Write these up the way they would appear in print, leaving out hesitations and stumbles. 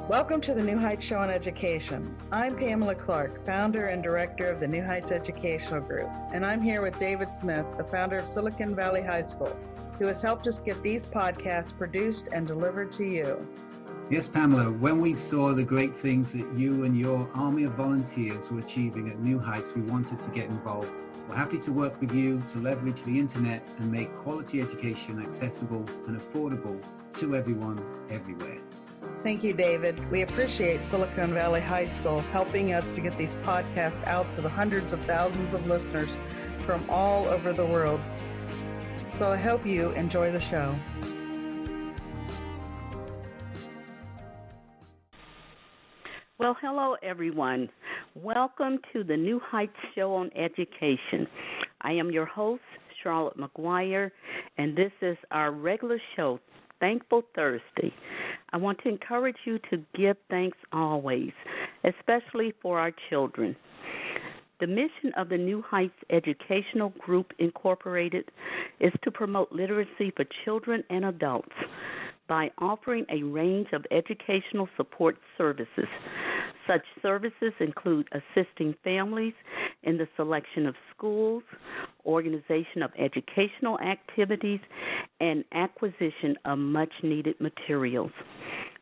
Welcome to the New Heights Show on Education. I'm Pamela Clark, founder and director of the New Heights Educational Group, and I'm here with David Smith, the founder of Silicon Valley High School, who has helped us get these podcasts produced and delivered to you. Yes, Pamela, when we saw the great things that you and your army of volunteers were achieving at New Heights, we wanted to get involved. We're happy to work with you to leverage the internet and make quality education accessible and affordable to everyone, everywhere. Thank you, David. We appreciate Silicon Valley High School helping us to get these podcasts out to the hundreds of thousands of listeners from all over the world. So I hope you enjoy the show. Well, hello, everyone. Welcome to the New Heights Show on Education. I am your host, Charlotte McGuire, and this is our regular show, Thankful Thursday. I want to encourage you to give thanks always, especially for our children. The mission of the New Heights Educational Group, Incorporated, is to promote literacy for children and adults by offering a range of educational support services. Such services include assisting families in the selection of schools, organization of educational activities, and acquisition of much-needed materials.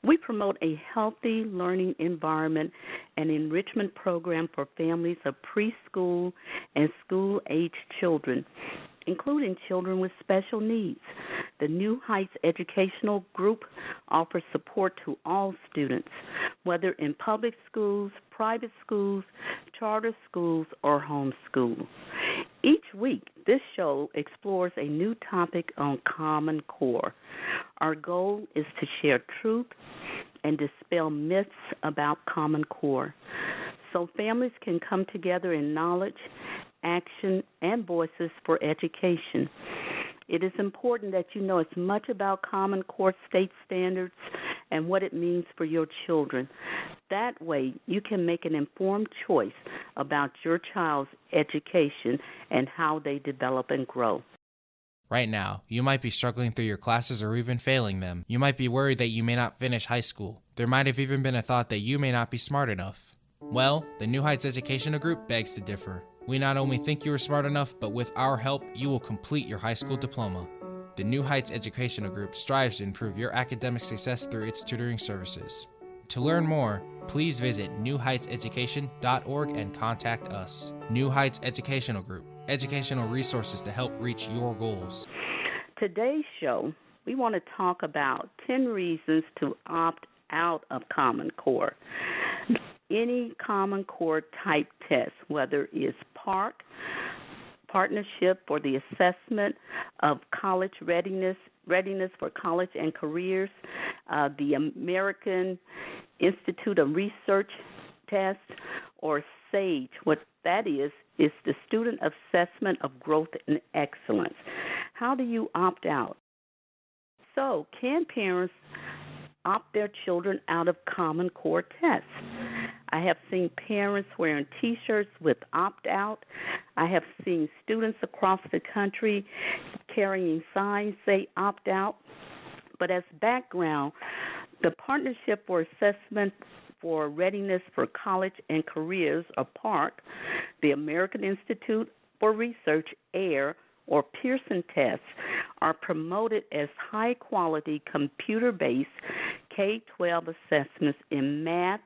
We promote a healthy learning environment and enrichment program for families of preschool and school-aged children, including children with special needs. The New Heights Educational Group offers support to all students, whether in public schools, private schools, charter schools, or homeschool. Each week, this show explores a new topic on Common Core. Our goal is to share truth and dispel myths about Common Core so families can come together in knowledge, action, and voices for education. It is important that you know as much about Common Core state standards and what it means for your children. That way, you can make an informed choice about your child's education and how they develop and grow. Right now, you might be struggling through your classes or even failing them. You might be worried that you may not finish high school. There might have even been a thought that you may not be smart enough. Well, the New Heights Educational Group begs to differ. We not only think you are smart enough, but with our help, you will complete your high school diploma. The New Heights Educational Group strives to improve your academic success through its tutoring services. To learn more, please visit newheightseducation.org and contact us. New Heights Educational Group, educational resources to help reach your goals. Today's show, we want to talk about 10 reasons to opt out of Common Core. Any Common Core type test, whether it's Partnership for the Assessment of College Readiness for College and Careers, the American Institute of Research test, or SAGE. What that is the Student Assessment of Growth and Excellence. How do you opt out? So, can parents opt their children out of Common Core tests? I have seen parents wearing T-shirts with opt-out. I have seen students across the country carrying signs say opt-out. But as background, the Partnership for Assessment for Readiness for College and Careers, or PARC, the American Institute for Research, AIR, or Pearson tests are promoted as high-quality computer-based K-12 assessments in math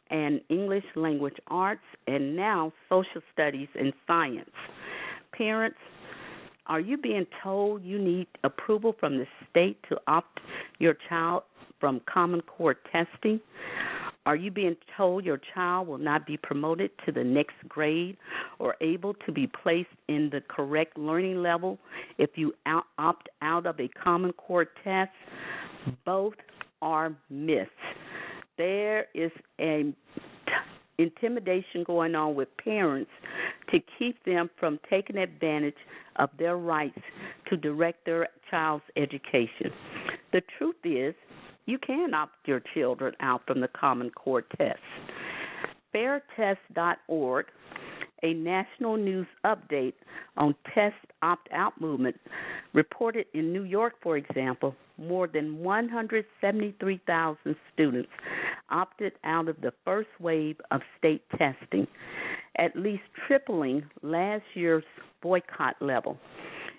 and English language arts, and now social studies and science. Parents, are you being told you need approval from the state to opt your child from Common Core testing? Are you being told your child will not be promoted to the next grade or able to be placed in the correct learning level if you opt out of a Common Core test? Both are myths. There is an intimidation going on with parents to keep them from taking advantage of their rights to direct their child's education. The truth is, you can opt your children out from the Common Core test. Fairtest.org A national news update on test opt-out movement reported in New York, for example, more than 173,000 students opted out of the first wave of state testing, at least tripling last year's boycott level.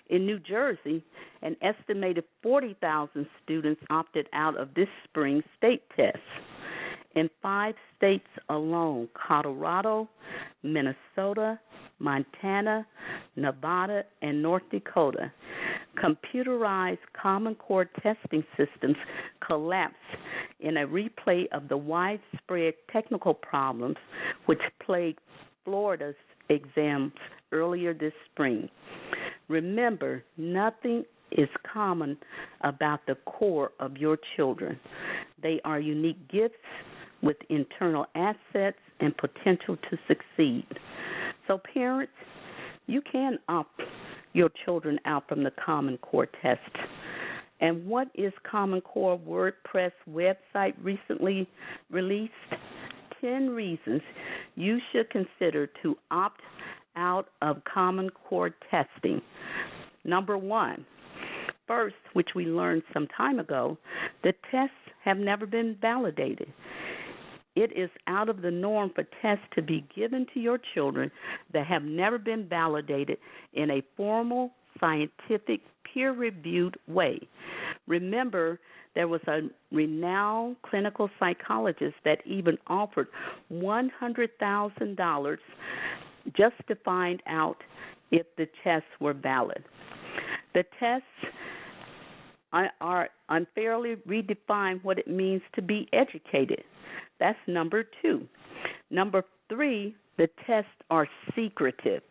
In New Jersey, an estimated 40,000 students opted out of this spring's state tests. In 5 states alone, Colorado, Minnesota, Montana, Nevada, and North Dakota, computerized Common Core testing systems collapsed in a replay of the widespread technical problems which plagued Florida's exams earlier this spring. Remember, nothing is common about the core of your children. They are unique gifts with internal assets and potential to succeed. So parents, you can opt your children out from the Common Core test. And what is Common Core WordPress website recently released? 10 reasons you should consider to opt out of Common Core testing. Number 1, first, which we learned some time ago, the tests have never been validated. It is out of the norm for tests to be given to your children that have never been validated in a formal, scientific, peer-reviewed way. Remember, there was a renowned clinical psychologist that even offered $100,000 just to find out if the tests were valid. The tests are unfairly redefine what it means to be educated. That's number 2. Number 3, the tests are secretive.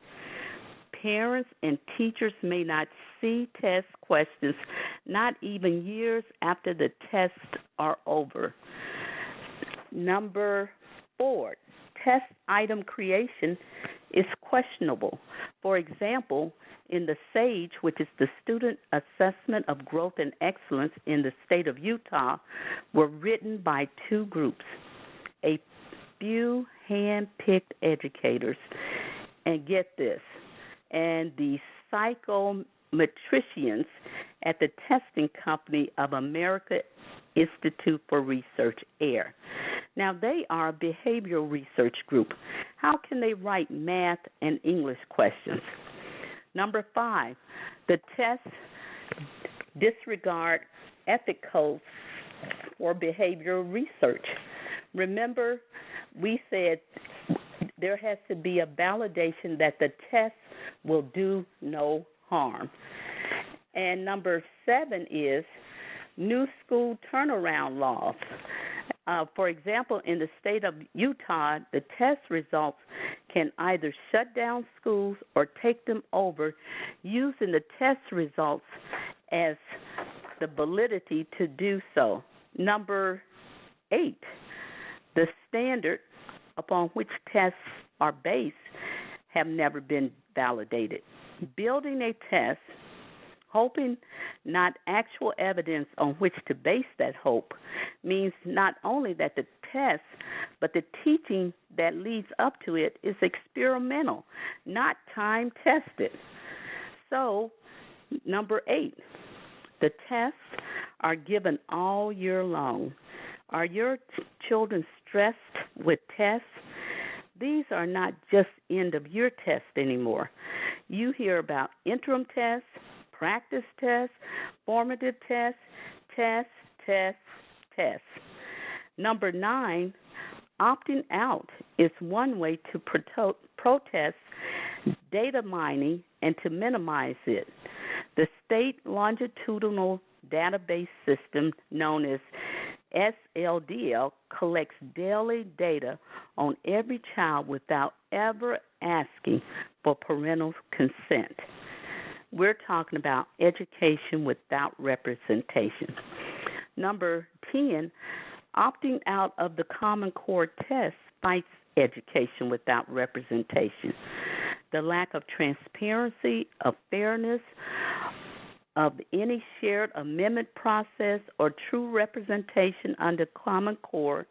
Parents and teachers may not see test questions, not even years after the tests are over. Number 4, test item creation is questionable. For example, in the SAGE, which is the Student Assessment of Growth and Excellence in the state of Utah, were written by 2 groups, a few hand-picked educators, and get this, and the psychometricians at the testing company of American Institute for Research, AIR. Now, they are a behavioral research group. How can they write math and English questions? Number 5, the tests disregard ethic codes for behavioral research. Remember, we said there has to be a validation that the test will do no harm. And number 7 is new school turnaround laws. For example, in the state of Utah, the test results can either shut down schools or take them over using the test results as the validity to do so. Number 8, the standard upon which tests are based have never been validated. Building a test, hoping not actual evidence on which to base that hope, means not only that the test, but the teaching that leads up to it is experimental, not time-tested. So, number 8, the tests are given all year long. Are your children stressed with tests? These are not just end-of-year tests anymore. You hear about interim tests, practice tests, formative tests, tests. Number 9, opting out is one way to protest data mining and to minimize it. The state longitudinal database system known as SLDL collects daily data on every child without ever asking for parental consent. We're talking about education without representation. Number 10, opting out of the Common Core test fights education without representation. The lack of transparency, of fairness, of any shared amendment process or true representation under Common Core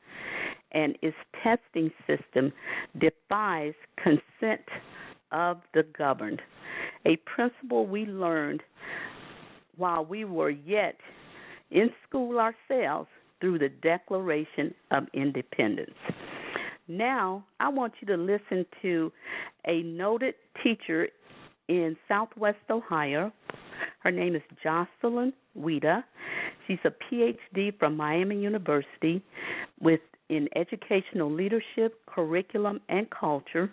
and its testing system defies consent of the governed, a principle we learned while we were yet in school ourselves through the Declaration of Independence. Now, I want you to listen to a noted teacher in Southwest Ohio. Her name is Jocelyn Wida. She's a PhD from Miami University in educational leadership, curriculum, and culture.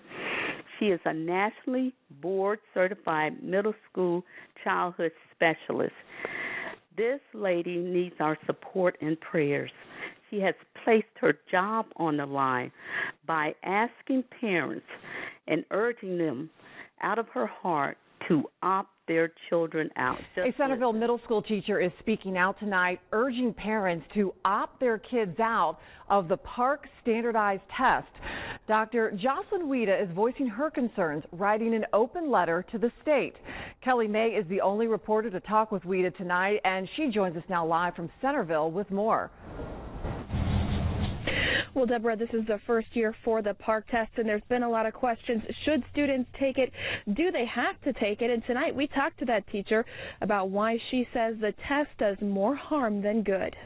She is a nationally board-certified middle school childhood specialist. This lady needs our support and prayers. She has placed her job on the line by asking parents and urging them out of her heart to opt their children out. A Centerville middle school teacher is speaking out tonight, urging parents to opt their kids out of the Park standardized test. Dr. Jocelyn Wida is voicing her concerns, writing an open letter to the state. Kelly May is the only reporter to talk with Wida tonight, and she joins us now live from Centerville with more. Well, Deborah, this is the first year for the Park test, and there's been a lot of questions. Should students take it? Do they have to take it? And tonight we talked to that teacher about why she says the test does more harm than good.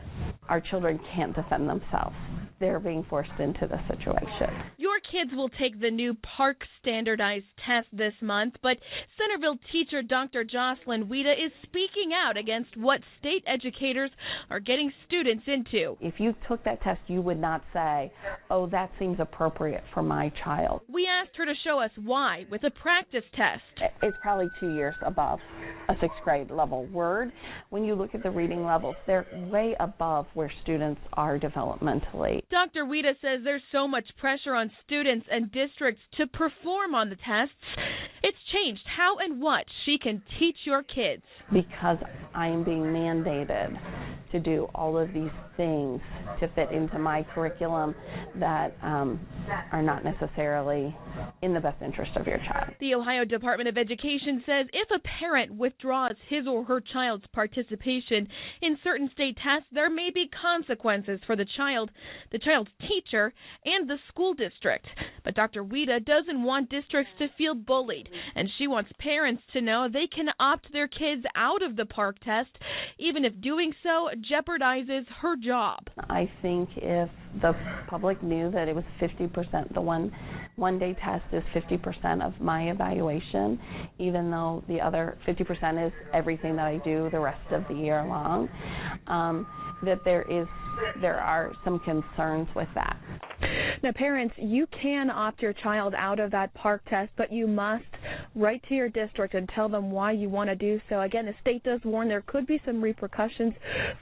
Our children can't defend themselves. They're being forced into the situation. Your kids will take the new Park standardized test this month, but Centerville teacher Dr. Jocelyn Wida is speaking out against what state educators are getting students into. If you took that test, you would not say, oh, that seems appropriate for my child. We asked her to show us why with a practice test. It's probably 2 years above a sixth grade level word. When you look at the reading levels, they're way above where students are developmentally. Dr. Wida says there's so much pressure on students and districts to perform on the tests. It's changed how and what she can teach your kids. Because I am being mandated to do all of these things to fit into my curriculum that are not necessarily in the best interest of your child. The Ohio Department of Education says if a parent withdraws his or her child's participation in certain state tests, there may be consequences for the child's teacher, and the school district. But Dr. Wida doesn't want districts to feel bullied, and she wants parents to know they can opt their kids out of the Park test, even if doing so jeopardizes her job. I think if the public knew that it was 50%, the one-day test is 50% of my evaluation, even though the other 50% is everything that I do the rest of the year long, that there are some concerns with that. Now, parents, you can opt your child out of that Park test, but you must write to your district and tell them why you want to do so. Again, the state does warn there could be some repercussions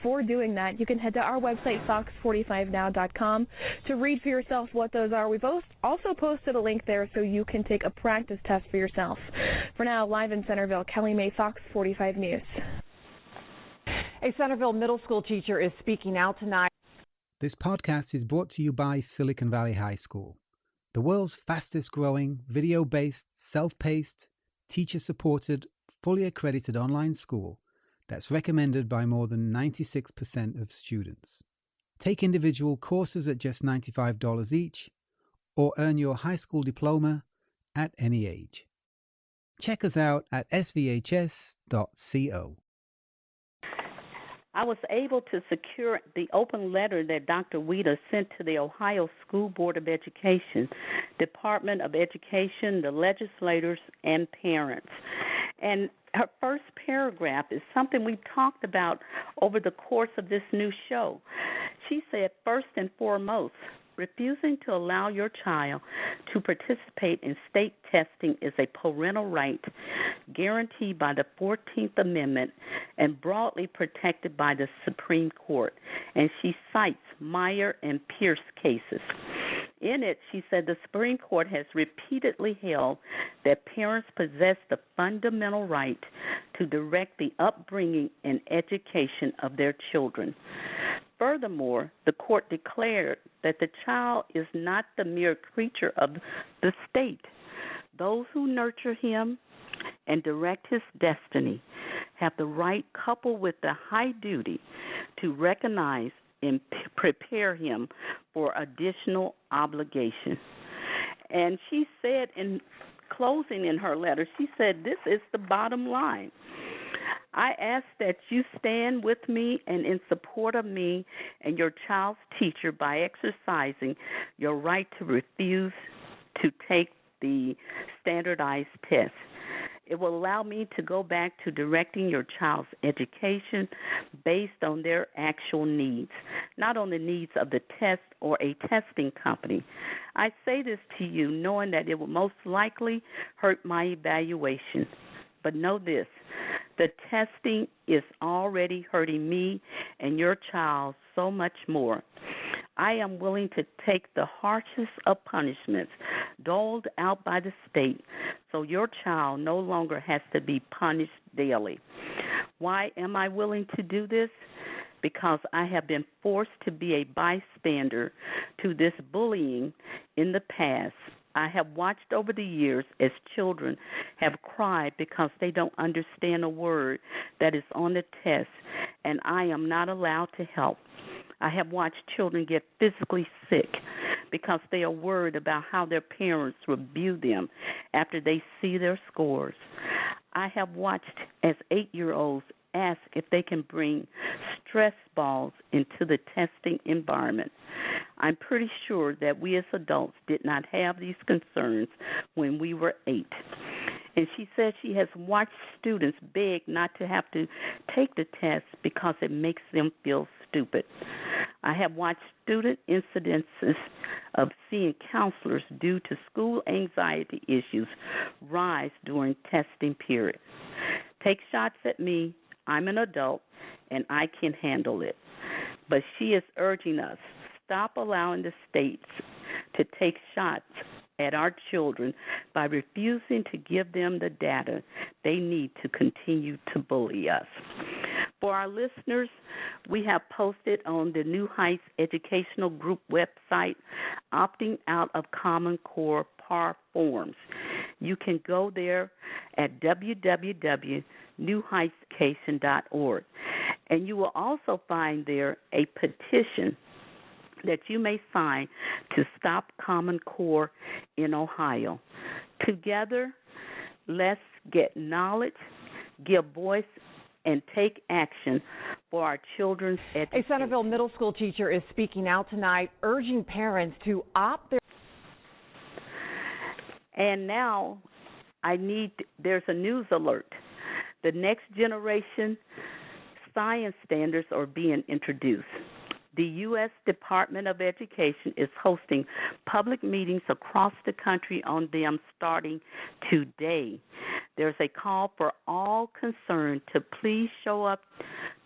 for doing that. You can head to our website, fox45now.com, to read for yourself what those are. We've also posted a link there so you can take a practice test for yourself. For now, live in Centerville, Kelly May, Fox 45 News. A Centerville middle school teacher is speaking out tonight. This podcast is brought to you by Silicon Valley High School, the world's fastest growing, video-based, self-paced, teacher-supported, fully accredited online school that's recommended by more than 96% of students. Take individual courses at just $95 each, or earn your high school diploma at any age. Check us out at svhs.co. I was able to secure the open letter that Dr. Wida sent to the Ohio School Board of Education, Department of Education, the legislators, and parents. And her first paragraph is something we've talked about over the course of this new show. She said, first and foremost, refusing to allow your child to participate in state testing is a parental right guaranteed by the 14th Amendment and broadly protected by the Supreme Court. And she cites Meyer and Pierce cases. In it, she said the Supreme Court has repeatedly held that parents possess the fundamental right to direct the upbringing and education of their children. Furthermore, the court declared that the child is not the mere creature of the state. Those who nurture him and direct his destiny have the right, coupled with the high duty, to recognize and prepare him for additional obligation. And she said in closing in her letter, she said, "This is the bottom line. I ask that you stand with me and in support of me and your child's teacher by exercising your right to refuse to take the standardized test. It will allow me to go back to directing your child's education based on their actual needs, not on the needs of the test or a testing company. I say this to you knowing that it will most likely hurt my evaluation. But know this, the testing is already hurting me and your child so much more. I am willing to take the harshest of punishments doled out by the state so your child no longer has to be punished daily. Why am I willing to do this? Because I have been forced to be a bystander to this bullying in the past. I have watched over the years as children have cried because they don't understand a word that is on the test, and I am not allowed to help. I have watched children get physically sick because they are worried about how their parents will view them after they see their scores. I have watched as 8-year-olds ask if they can bring stress balls into the testing environment. I'm pretty sure that we as adults did not have these concerns when we were 8. And she said she has watched students beg not to have to take the test because it makes them feel stupid. I have watched student incidences of seeing counselors due to school anxiety issues rise during testing period. Take shots at me. I'm an adult, and I can handle it. But she is urging us, stop allowing the states to take shots at our children by refusing to give them the data they need to continue to bully us. For our listeners, we have posted on the New Heights Educational Group website opting out of Common Core PAR forms. You can go there at www.newheightseducation.org, and you will also find there a petition that you may sign to stop Common Core in Ohio. Together, let's get knowledge, give voice, and take action for our children's education. A Centerville middle school teacher is speaking out tonight, urging parents to opt their... And now there's a news alert. The next generation science standards are being introduced. The U.S. Department of Education is hosting public meetings across the country on them starting today. There's a call for all concerned to please show up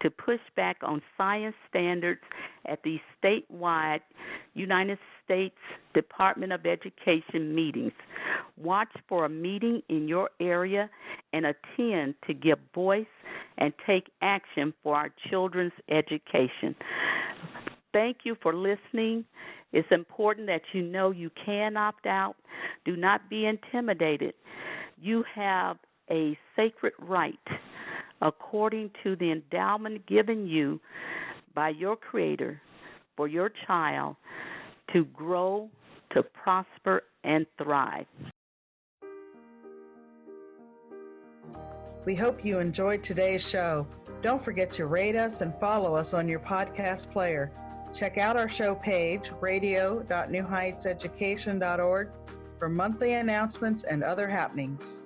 to push back on science standards at the statewide United States Department of Education meetings. Watch for a meeting in your area and attend to give voice and take action for our children's education. Thank you for listening. It's important that you know you can opt out. Do not be intimidated. You have a sacred right, according to the endowment given you by your Creator for your child to grow, to prosper, and thrive. We hope you enjoyed today's show. Don't forget to rate us and follow us on your podcast player. Check out our show page, radio.newheightseducation.org, for monthly announcements and other happenings.